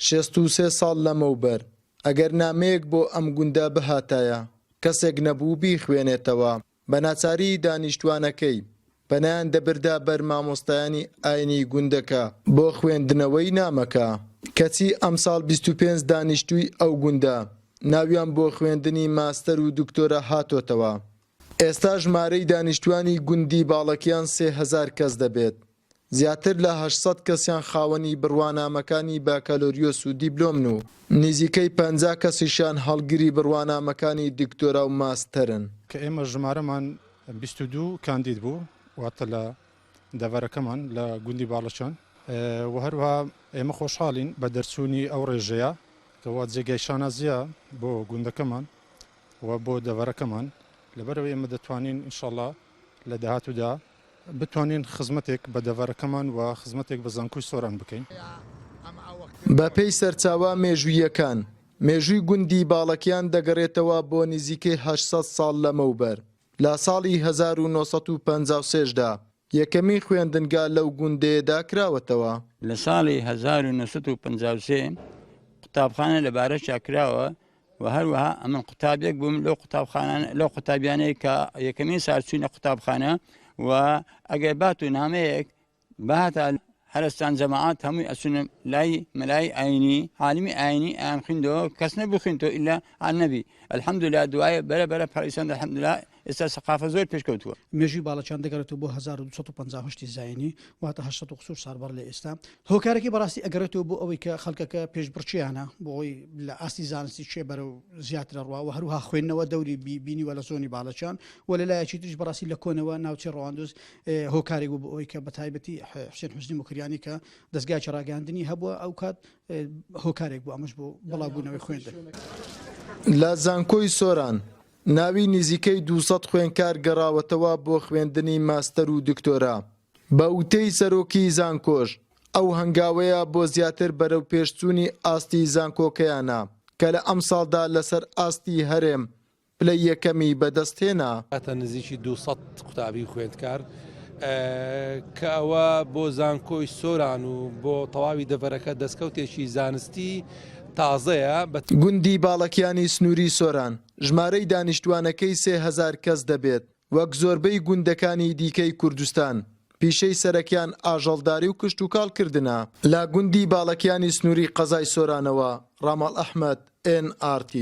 63 ساڵ لەمەوبەر ئەگەر نامەیەک بۆ ئەم گوندە بهاتایە کەسێک نەبوو بیخوێنێتەوە بە ناچاری دانیشتوانەکەی بەنایان دەبردا بەر مامۆستایانی ئاینی گوندەکە بۆ خوێندنەوەی نامەکە کەچی ئەمساڵ 25 دانیشتووی ئەو گوندە ناویان بۆ خوێندنی ماستەر و دکتۆرە هاتۆتەوە. ئێستا ژمارەی دانیشتوانی گوندی باڵەکیان 3000 کەس دەبێت. زیاتر لە 800 کەسیان خاوەنی بڕوانامەکانی باکالۆریۆس و دیبلۆمن و نزیکەی 50 کەسیشان هەڵگری بڕوانامەکانی دکتۆرا و ماستەرن. کە ئێمە ژمارەمان 22 کاندید بوو واتە لە دەڤەرەکەمان لە گوندی باڵەچان و هەروەها ئێمە خۆشحاڵین بە دەرچوونی ئەو ڕێژەیە کەوا جێگای شانازیە بۆ گوندەکەمان و بۆ دەڤەرەکەمان لەبەرەوەی ئێمە دەتوانین ئینشاڵڵا لە داهاتوودا بتوانین خزمەتێک بە دەڤەرەکەمان و خزمەتێک بە زانکۆی سۆران بکەین. بە پێی سەرچاوە مێژوویەکان مێژووی گوندی باڵەکیان دەگەڕێتەوە بۆ نزیکەی 800 ساڵ لەمەوبەر. لە ساڵی 1953دا یەکەمین خوێندنگا لەو گوندەیەدا کراوەتەوە. لە ساڵی 1953 قوتابخانە لەبارە چاکراوە و هەروەها ئەمن قوتابێک بووم لەو قوتابیانەیە کە یەکەمین سارچوونە قوتابخانە و ئەگەر بات و نامەیەک بەهاتە هەرستان جەماعات هەمووی ئەچونە لای مەلای ئاینی عالمی ئاینی ئەیان خوێندەوە کەس نەبوو خوێنتەوە ئیلا ئەنەبی ئەلحەمدوللا دوایە بەرە پاریسان ئەلحەمدوللا ئێستا سەقافە زۆر پێشکەوتووە. مێژووی باڵەچان دەگەڕێتەوە بۆ 1258 زاینی واتە 800 سالبەر لە ئێستا هۆکارێکی بەڕاستی ئەگەڕێتەوە بۆ ئەوەی کە خەڵکەکە پێشبڕچیانە بۆ ئەوی لە ئاستی زانستی چێ بەرە و زیاترە ڕوا و هەروها خوێندنەوە دەوری بینیوە لە زۆنی باڵەچان و لەلایەکی تریش بەڕاستی لە کۆنەوە ناوچەی ڕەواندۆز هۆکارێک بوو بۆ ئەوەی کە بەتایبەتی حوسێن حوزنی موکریانی کە دەستگای چڕاگەاندنی هەبووە ئەو کات هۆکارێک بوو ئەمەش بۆ بەڵاوبوونەوەی خوێندن. لە زانکۆی سۆران ناوی نزیکەی 200 خوێندکار گەڕاوەتەوە بۆ خوێندنی ماستەر و دکتۆرا. بە وتەی سەرۆکی زانکۆش ئەو هەنگاوەیە بۆ زیاتر بەرەو پێشچوونی ئاستی زانکۆکەیانە کە لە ئەم ساڵدا لەسەر ئاستی هەرێم پلەی یەکەمی بەدەستهێنا. هاتە نزیکی 200 قوتابی خوێندکار کە ئەوە بۆ زانکۆی سۆران و بۆ تەواوی دەڤەرەکە دەستکەوتێکی زانستی تازەیە. گوندی باڵەکیانی سنووری سۆران ژمارەی دانیشتوانەکەی 3000 کەس دەبێت وەک زۆربەی گوندەکانی دیکەی کوردستان. پیشەی سەرەکیان ئاژەڵداری و کشت و کاڵکردنە. لە گوندی باڵەکیانی سنووری قەزای سۆرانەوە ڕاماڵ ئەحمەد NRT.